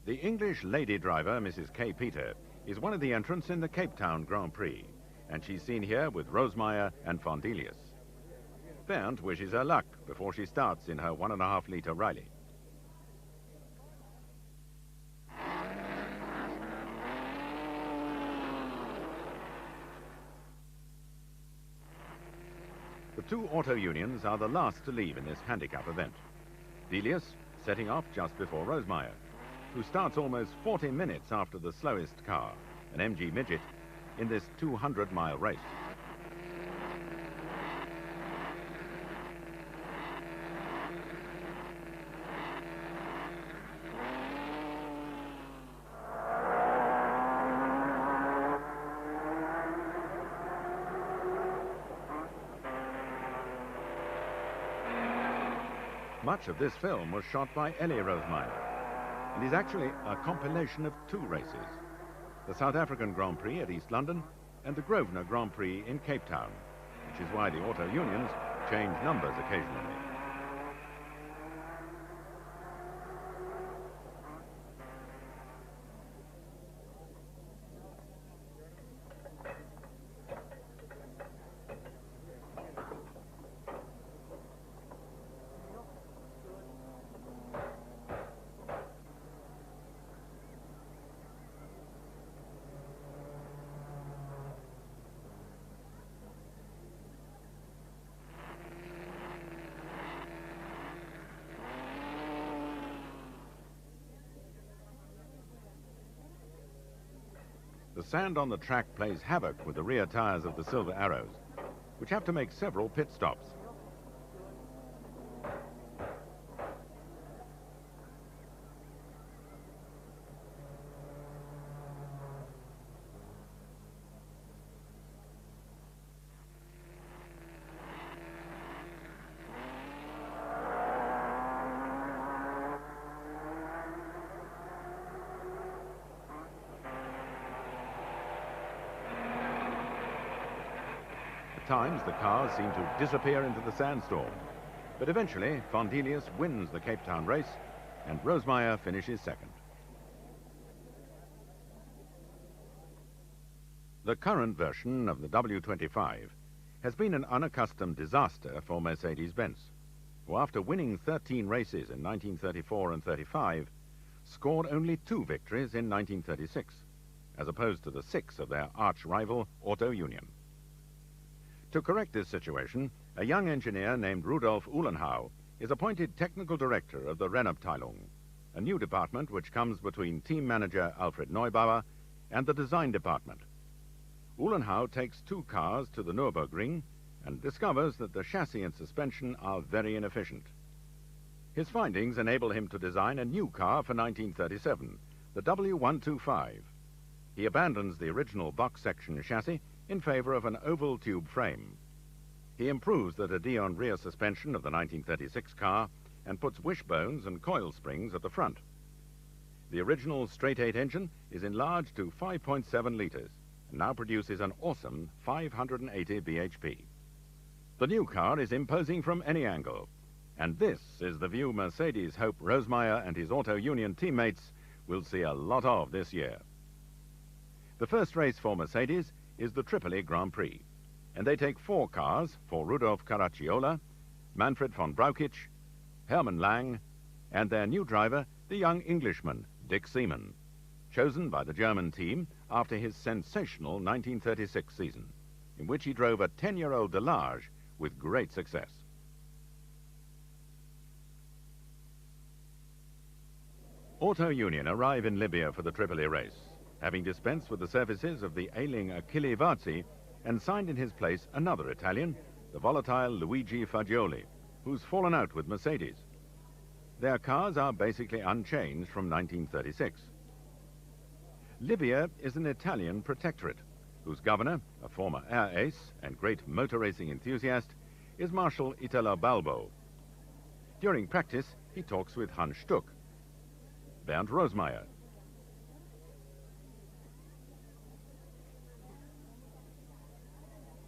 The English lady driver, Mrs. Kay Peter, is one of the entrants in the Cape Town Grand Prix, and she's seen here with Rosemeyer and Fondelius. Bernd wishes her luck before she starts in her 1.5-litre Riley. The two auto unions are the last to leave in this handicap event. Delius setting off just before Rosemeyer, who starts almost 40 minutes after the slowest car, an MG Midget, in this 200-mile race. Much of this film was shot by Elie Rosemeyer and is actually a compilation of two races, the South African Grand Prix at East London and the Grosvenor Grand Prix in Cape Town, which is why the auto unions change numbers occasionally. The sand on the track plays havoc with the rear tires of the Silver Arrows, which have to make several pit stops. At times, the cars seem to disappear into the sandstorm, but eventually Fondelius wins the Cape Town race and Rosemeyer finishes second. The current version of the W25 has been an unaccustomed disaster for Mercedes-Benz, who after winning 13 races in 1934 and 35, scored only 2 victories in 1936, as opposed to the 6 of their arch-rival Auto Union. To correct this situation, a young engineer named Rudolf Uhlenhau is appointed technical director of the Rennabteilung, a new department which comes between team manager Alfred Neubauer and the design department. Uhlenhau takes 2 cars to the Nürburgring and discovers that the chassis and suspension are very inefficient. His findings enable him to design a new car for 1937, the W125. He abandons the original box section chassis in favor of an oval tube frame. He improves the de Dion rear suspension of the 1936 car and puts wishbones and coil springs at the front. The original straight-8 engine is enlarged to 5.7 litres and now produces an awesome 580 bhp. The new car is imposing from any angle, and this is the view Mercedes hope Rosemeyer and his Auto Union teammates will see a lot of this year. The first race for Mercedes is the Tripoli Grand Prix, and they take 4 cars for Rudolf Caracciola, Manfred von Braukitsch, Hermann Lang, and their new driver, the young Englishman, Dick Seaman, chosen by the German team after his sensational 1936 season, in which he drove a 10-year-old Delage with great success. Auto Union arrive in Libya for the Tripoli race, having dispensed with the services of the ailing Achille Varzi and signed in his place another Italian, the volatile Luigi Fagioli, who's fallen out with Mercedes. Their cars are basically unchanged from 1936. Libya is an Italian protectorate, whose governor, a former air ace and great motor racing enthusiast, is Marshal Italo Balbo. During practice, he talks with Hans Stuck, Bernd Rosemeyer,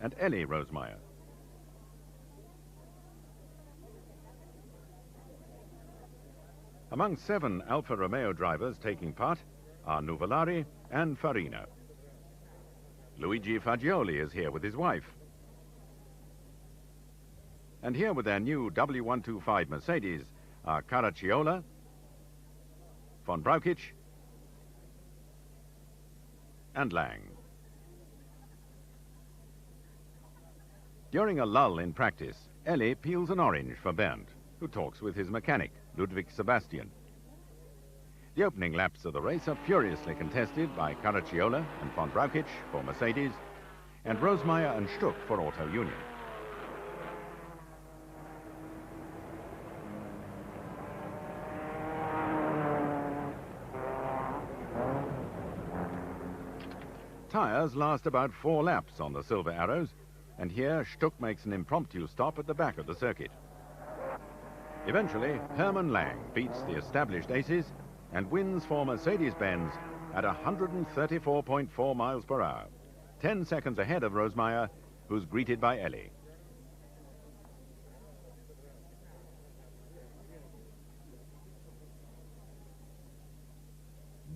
and Elie Rosemeyer. Among 7 Alfa Romeo drivers taking part are Nuvolari and Farina. Luigi Fagioli is here with his wife. And here with their new W125 Mercedes are Caracciola, von Brauchitsch, and Lang. During a lull in practice, Ellie peels an orange for Bernd, who talks with his mechanic, Ludwig Sebastian. The opening laps of the race are furiously contested by Caracciola and von Brauchitsch for Mercedes, and Rosemeyer and Stuck for Auto Union. Tires last about 4 laps on the Silver Arrows, and here Stuck makes an impromptu stop at the back of the circuit. Eventually, Hermann Lang beats the established aces and wins for Mercedes-Benz at 134.4 miles per hour, 10 seconds ahead of Rosemeyer, who's greeted by Ellie.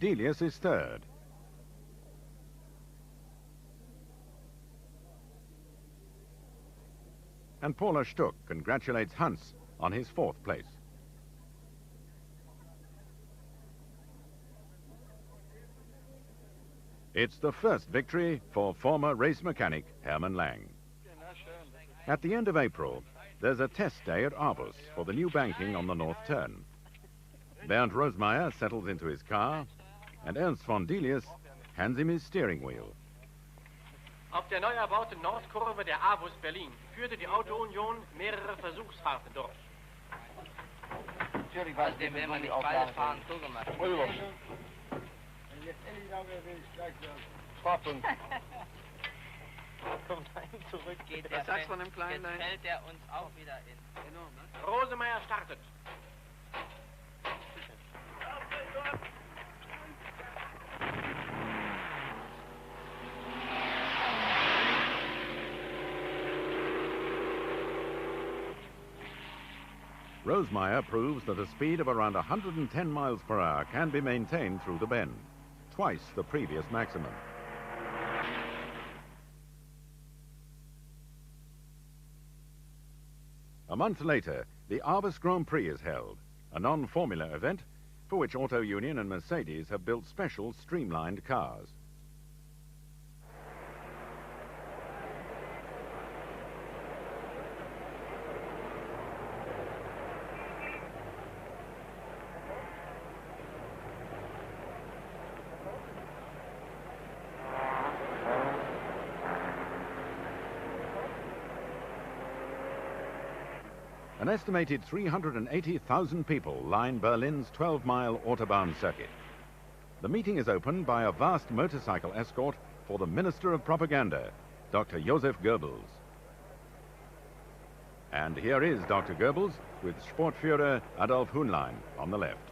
Delius is third. And Paula Stuck congratulates Hans on his 4th place. It's the first victory for former race mechanic Hermann Lang. At the end of April, there's a test day at Arbus for the new banking on the North Turn. Bernd Rosemeyer settles into his car, and Ernst von Delius hands him his steering wheel. Auf der neu erbauten Nordkurve der Avus Berlin führte die Auto-Union mehrere Versuchsfahrten durch. Natürlich weiß dem, wenn man nicht beides fahren zugemacht. Fahrpunkt. Kommt ein zurück. Jetzt fällt er uns auch wieder in. Rosemeyer startet. Rosemeyer proves that a speed of around 110 miles per hour can be maintained through the bend, twice the previous maximum. A month later, the Arbus Grand Prix is held, a non-formula event for which Auto Union and Mercedes have built special streamlined cars. An estimated 380,000 people line Berlin's 12-mile Autobahn circuit. The meeting is opened by a vast motorcycle escort for the Minister of Propaganda, Dr. Josef Goebbels. And here is Dr. Goebbels with Sportführer Adolf Hühnlein on the left.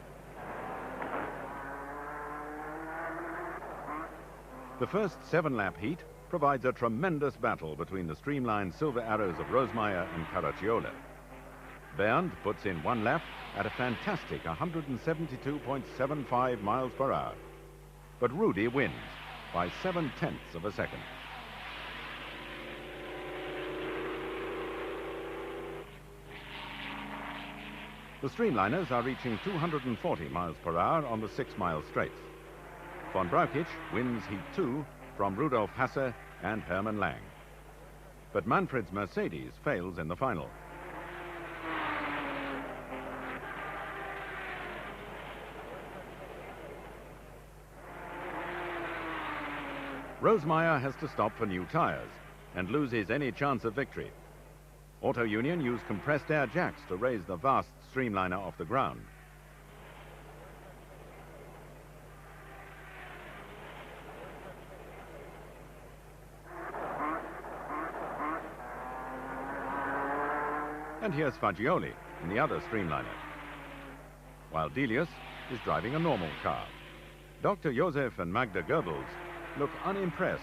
The first 7-lap heat provides a tremendous battle between the streamlined Silver Arrows of Rosemeyer and Caracciola. Bernd puts in 1 lap at a fantastic 172.75 miles per hour. But Rudy wins by 0.7 of a second. The streamliners are reaching 240 miles per hour on the 6-mile straights. Von Brauchitsch wins Heat 2 from Rudolf Hasse and Hermann Lang. But Manfred's Mercedes fails in the final. Rosemeyer has to stop for new tires and loses any chance of victory. Auto Union use compressed air jacks to raise the vast streamliner off the ground. And here's Fagioli in the other streamliner, while Delius is driving a normal car. Dr. Josef and Magda Goebbels look unimpressed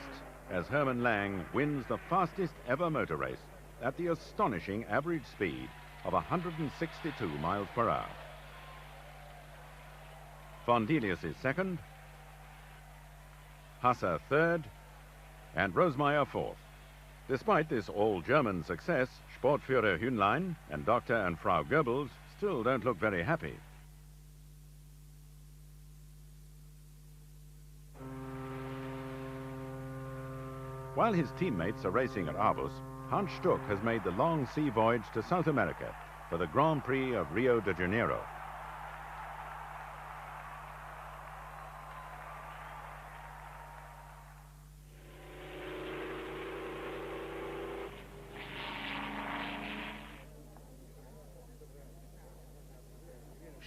as Hermann Lang wins the fastest ever motor race at the astonishing average speed of 162 miles per hour. Von Delius is second, Hasse third, and Rosemeyer fourth. Despite this all-German success, Sportführer Hühnlein and Dr. and Frau Goebbels still don't look very happy. While his teammates are racing at Aarhus, Hans Stuck has made the long sea voyage to South America for the Grand Prix of Rio de Janeiro.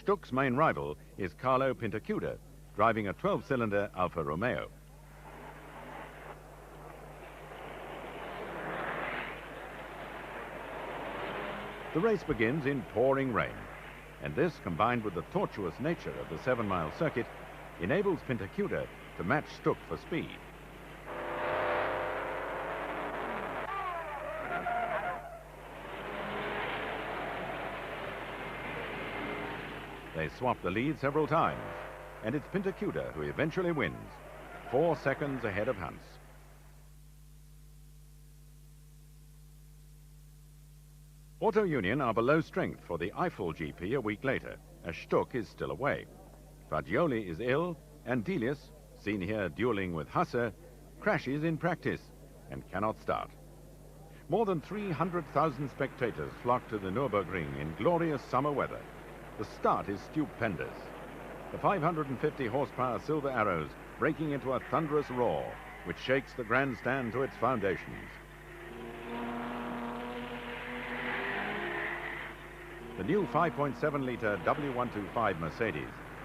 Stuck's main rival is Carlo Pintacuda, driving a 12-cylinder Alfa Romeo. The race begins in pouring rain, and this, combined with the tortuous nature of the 7-mile circuit, enables Pintacuda to match Stuck for speed. They swap the lead several times, and it's Pintacuda who eventually wins, 4 seconds ahead of Hans. Auto Union are below strength for the Eifel GP a week later, as Stuck is still away. Fagioli is ill, and Delius, seen here dueling with Hasse, crashes in practice and cannot start. More than 300,000 spectators flock to the Nürburgring in glorious summer weather. The start is stupendous. The 550 horsepower Silver Arrows breaking into a thunderous roar, which shakes the grandstand to its foundations. The new 5.7-litre W125 Mercedes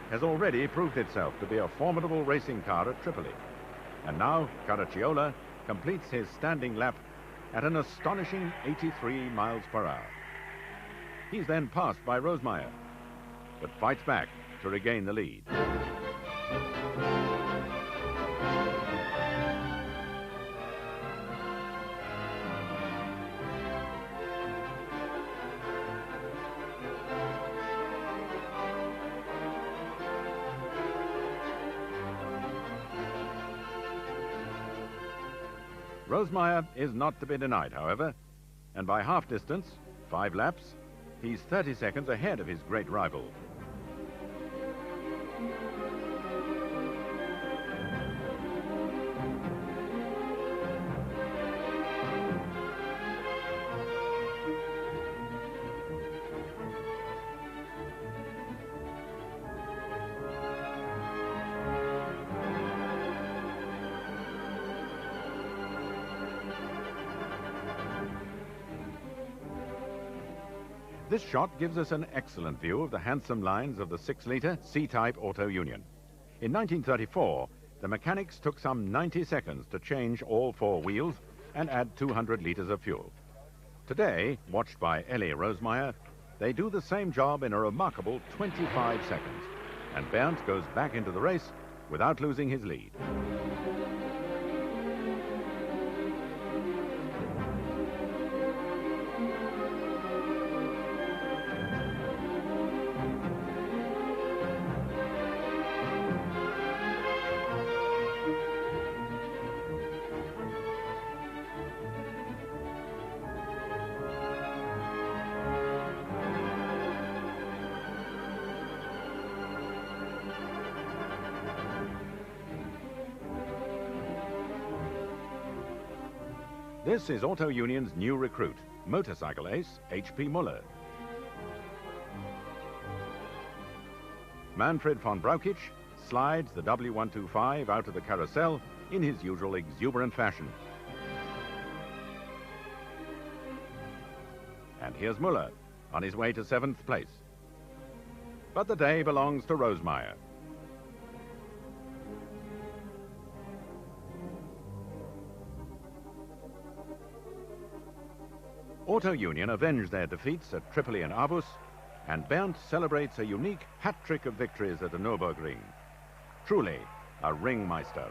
has already proved itself to be a formidable racing car at Tripoli. And now Caracciola completes his standing lap at an astonishing 83 miles per hour. He's then passed by Rosemeyer, but fights back to regain the lead. Rosemeyer is not to be denied, however, and by half distance, 5 laps, he's 30 seconds ahead of his great rival. This shot gives us an excellent view of the handsome lines of the 6-litre C-type Auto Union. In 1934, the mechanics took some 90 seconds to change all 4 wheels and add 200 litres of fuel. Today, watched by Elie Rosemeyer, they do the same job in a remarkable 25 seconds, and Berndt goes back into the race without losing his lead. This is Auto Union's new recruit, motorcycle ace H.P. Müller. Manfred von Braukitsch slides the W125 out of the carousel in his usual exuberant fashion. And here's Müller on his way to 7th place. But the day belongs to Rosemeyer. Auto Union avenge their defeats at Tripoli and Aarhus, and Berndt celebrates a unique hat-trick of victories at the Nürburgring. Truly a ringmeister.